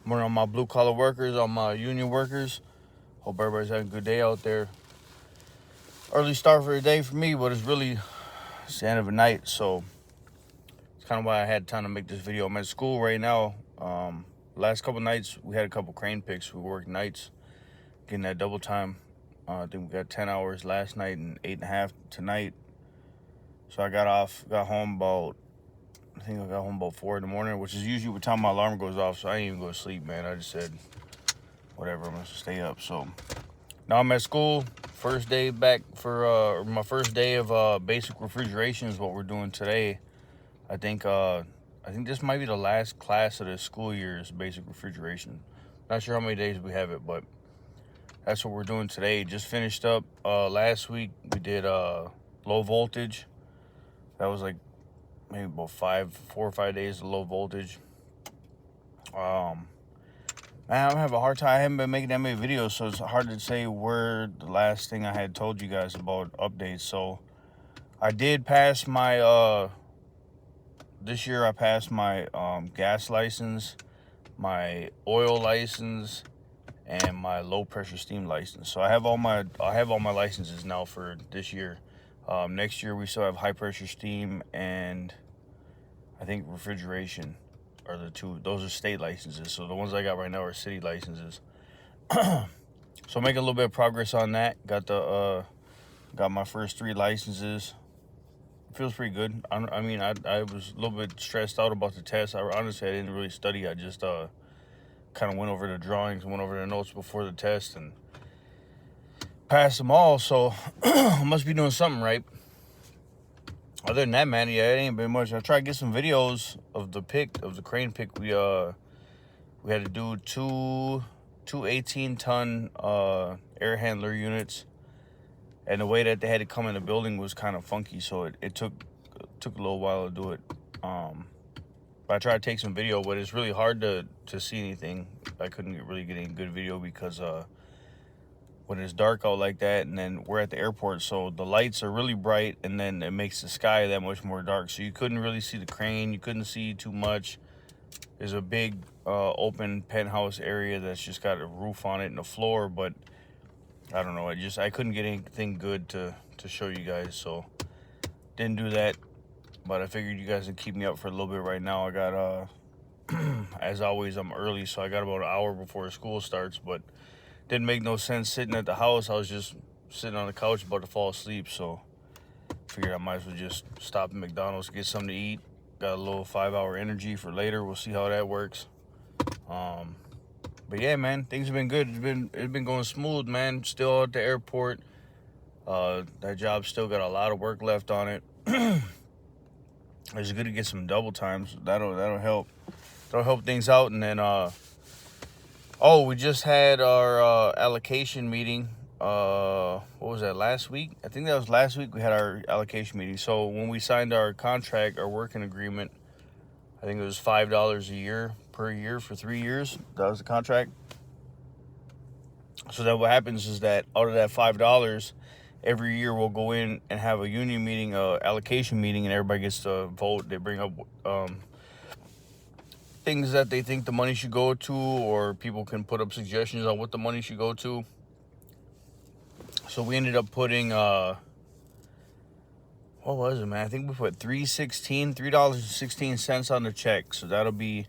Morning on my blue collar workers, on my union workers. Hope everybody's having a good day out there. Early start for the day for me, but it's the end of the night, so it's kind of why I had time to make this video. I'm at school right now. Last couple nights we had a couple crane picks. We worked nights, getting that double time. I think we got 10 hours last night and 8.5 tonight. So I got home about 4 in the morning, which is usually what time my alarm goes off. So I didn't even go to sleep, man. I just said, whatever, I'm gonna stay up. So now I'm at school. First day back for my first day of basic refrigeration is what we're doing today. I think this might be the last class of the school year is basic refrigeration. Not sure how many days we have it, but that's what we're doing today. Just finished up last week. We did low voltage. That was like maybe about 4 or 5 days of low voltage. Man, I'm having a hard time. I haven't been making that many videos, so it's hard to say where the last thing I had told you guys about updates. So I did pass my this year I passed my gas license, my oil license, and my low pressure steam license. So I have all my licenses now for this year. Next year we still have high pressure steam and I think refrigeration are the two. Those are state licenses. So the ones I got right now are city licenses. So making a little bit of progress on that. Got my first 3 licenses. It feels pretty good. I was a little bit stressed out about the test. Honestly, I didn't really study. I just kind of went over the drawings, went over the notes before the test, and passed them all. So I must be doing something right. Other than that, man, yeah, it ain't been much. I tried to get some videos of the crane pick. We had to do two 18-ton air handler units, and the way that they had to come in the building was kind of funky, so it took a little while to do it. But I tried to take some video, but it's really hard to see anything. I couldn't really get any good video because when it's dark out like that, and then we're at the airport, so the lights are really bright, and then it makes the sky that much more dark, so you couldn't really see the crane. You couldn't see too much. There's a big open penthouse area that's just got a roof on it and a floor, but I don't know, I couldn't get anything good to show you guys, so didn't do that. But I figured you guys would keep me up for a little bit right now. I got as always, I'm early, so I got about an hour before school starts, but didn't make no sense sitting at the house. I was just sitting on the couch about to fall asleep, so figured I might as well just stop at McDonald's, get something to eat. Got a little 5-hour energy for later. We'll see how that works. But yeah, man, things have been good. It's been going smooth, man. Still at the airport. That job still got a lot of work left on it. It's good to get some double times. That'll help. That'll help things out. And then we just had our allocation meeting. What was that, last week? I think that was last week we had our allocation meeting. So when we signed our contract, our working agreement, I think it was $5 a year per year for 3 years. That was the contract. So then what happens is that out of that $5, every year we'll go in and have a union meeting, allocation meeting, and everybody gets to vote. They bring up things that they think the money should go to, or people can put up suggestions on what the money should go to. So we ended up putting what was it, man? I think we put $3.16 on the check. So that'll be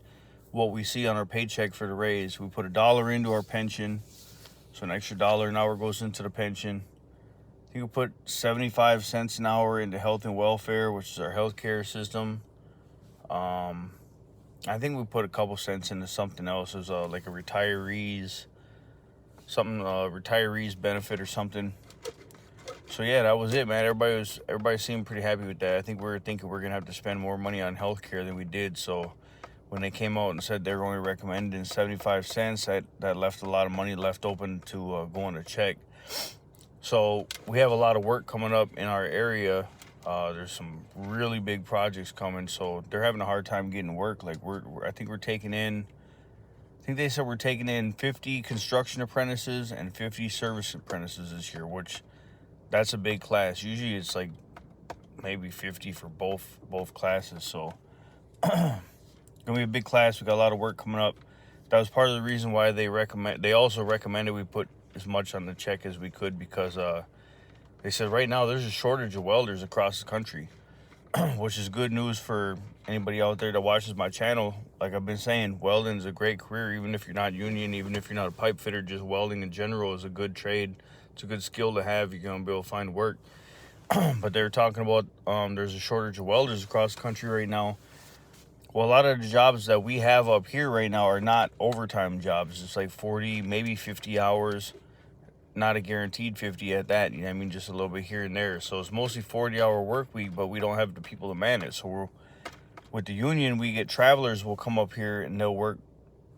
what we see on our paycheck for the raise. We put $1 into our pension, so an extra $1 an hour goes into the pension. I think we put 75 cents an hour into health and welfare, which is our healthcare system. I think we put a couple cents into something else, as like a retirees benefit or something. So yeah, that was it, man. Everybody seemed pretty happy with that. I think we were thinking we're gonna have to spend more money on healthcare than we did. So when they came out and said they were only recommending 75 cents, that left a lot of money left open to go on a check. So we have a lot of work coming up in our area. There's some really big projects coming, so they're having a hard time getting work. Like I think they said we're taking in 50 construction apprentices and 50 service apprentices this year, which that's a big class. Usually it's like maybe 50 for both classes. So gonna be a big class. We got a lot of work coming up. that was part of the reason why they also recommended we put as much on the check as we could, because they said right now there's a shortage of welders across the country, which is good news for anybody out there that watches my channel. Like I've been saying, welding is a great career, even if you're not union, even if you're not a pipe fitter. Just welding in general is a good trade. It's a good skill to have. You're gonna be able to find work. But they were talking about there's a shortage of welders across the country right now. Well, a lot of the jobs that we have up here right now are not overtime jobs. It's like 40, maybe 50 hours. Not a guaranteed 50 at that, you know what I mean, just a little bit here and there. So it's mostly 40-hour work week, but we don't have the people to man it. So with the union, we get travelers will come up here and they'll work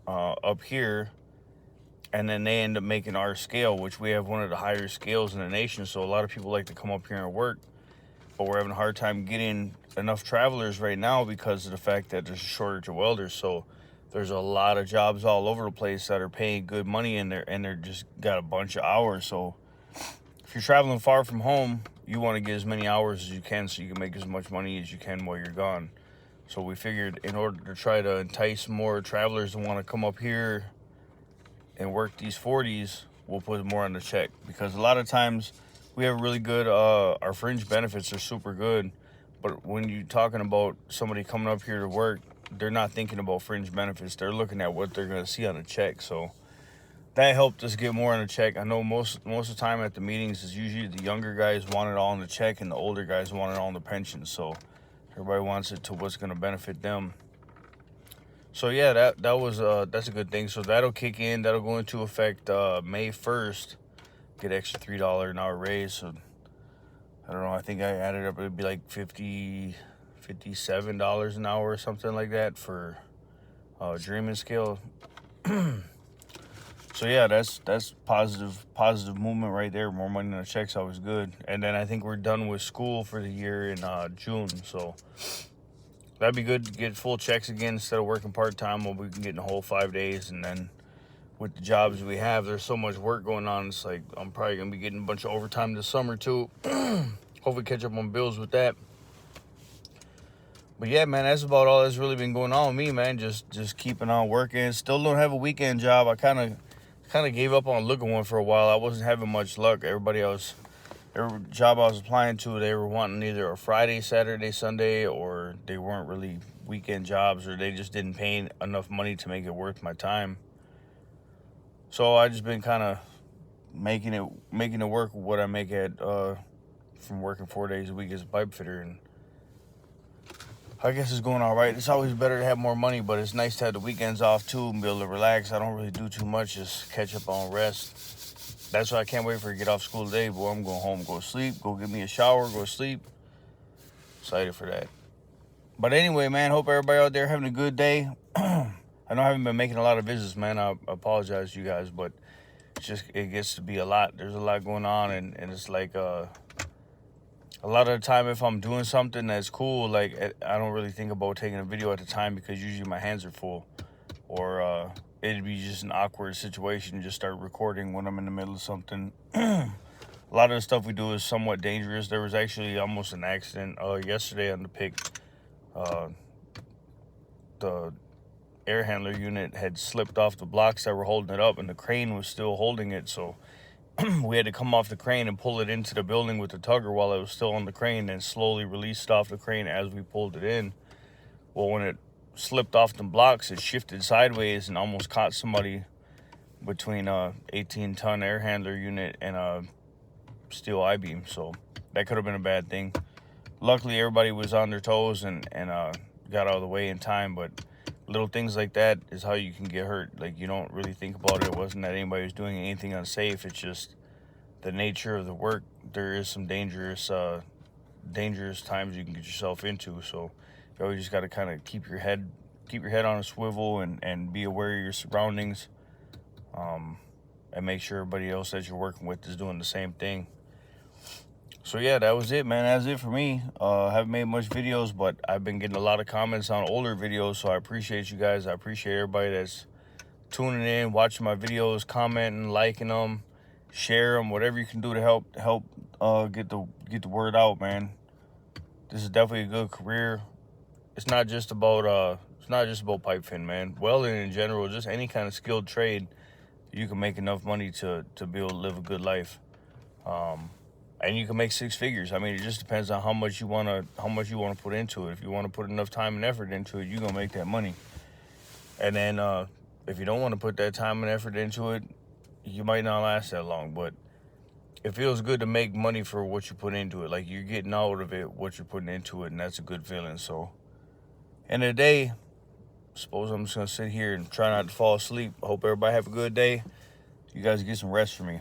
up here, and then they end up making our scale, which we have one of the higher scales in the nation. So a lot of people like to come up here and work, but we're having a hard time getting enough travelers right now because of the fact that there's a shortage of welders. So there's a lot of jobs all over the place that are paying good money in there, and they're just got a bunch of hours. So if you're traveling far from home, you want to get as many hours as you can so you can make as much money as you can while you're gone. So we figured in order to try to entice more travelers to want to come up here and work these 40s, we'll put more on the check, because a lot of times we have really good, our fringe benefits are super good. But when you're talking about somebody coming up here to work, they're not thinking about fringe benefits. They're looking at what they're going to see on a check. So that helped us get more on a check. I know most of the time at the meetings is usually the younger guys want it all on the check and the older guys want it all on the pension. So everybody wants it to what's going to benefit them. So yeah, that's a good thing. So that'll kick in. That'll go into effect May 1st. Get extra $3 an hour raise. So I don't know. I think I added up. It'd be like $57 an hour or something like that for dreaming scale. So yeah, that's positive movement right there. More money in the check's always good. And then I think we're done with school for the year in June. So that'd be good to get full checks again instead of working part-time. Well, we can get in a whole 5 days. And then with the jobs we have, there's so much work going on. It's like I'm probably gonna be getting a bunch of overtime this summer too. Hopefully catch up on bills with that. But yeah, man, that's about all that's really been going on with me, man. Just keeping on working. Still don't have a weekend job. I kind of gave up on looking one for a while. I wasn't having much luck. Every job I was applying to, they were wanting either a Friday, Saturday, Sunday, or they weren't really weekend jobs, or they just didn't pay enough money to make it worth my time. So I just been kind of making it work with what I make at from working 4 days a week as a pipe fitter, and I guess it's going all right. It's always better to have more money, but it's nice to have the weekends off too and be able to relax. I don't really do too much, just catch up on rest. That's why I can't wait for to get off school today. Boy, I'm going home, go sleep, go get me a shower, go sleep. Excited for that. But anyway, man, hope everybody out there having a good day. I know I haven't been making a lot of visits, man. I apologize to you guys, but it gets to be a lot. There's a lot going on, and it's like a lot of the time, if I'm doing something that's cool, like I don't really think about taking a video at the time, because usually my hands are full, or it'd be just an awkward situation. Just start recording when I'm in the middle of something. A lot of the stuff we do is somewhat dangerous. There was actually almost an accident yesterday on the pick. The air handler unit had slipped off the blocks that were holding it up, and the crane was still holding it. So we had to come off the crane and pull it into the building with the tugger while it was still on the crane, and slowly released off the crane as we pulled it in. Well, when it slipped off the blocks, it shifted sideways and almost caught somebody between a 18-ton air handler unit and a steel I-beam. So that could have been a bad thing. Luckily, everybody was on their toes and got out of the way in time, but little things like that is how you can get hurt. Like, you don't really think about it. It wasn't that anybody was doing anything unsafe. It's just the nature of the work. There is some dangerous times you can get yourself into. So you always just got to kind of keep your head on a swivel and be aware of your surroundings, and make sure everybody else that you're working with is doing the same thing. So yeah, that was it, man. That's it for me. I haven't made much videos, but I've been getting a lot of comments on older videos, so I appreciate you guys. I appreciate everybody that's tuning in, watching my videos, commenting, liking them, share them, whatever you can do to help get the word out, man. This is definitely a good career. It's not just about It's not just about pipe fitting, man. Welding in general, just any kind of skilled trade, you can make enough money to be able to live a good life. And you can make six figures. I mean, it just depends on how much you wanna put into it. If you want to put enough time and effort into it, you're gonna make that money. And then if you don't want to put that time and effort into it, you might not last that long. But it feels good to make money for what you put into it. Like, you're getting out of it what you're putting into it, and that's a good feeling. So, end of the day, suppose I'm just gonna sit here and try not to fall asleep. I hope everybody have a good day. You guys get some rest for me.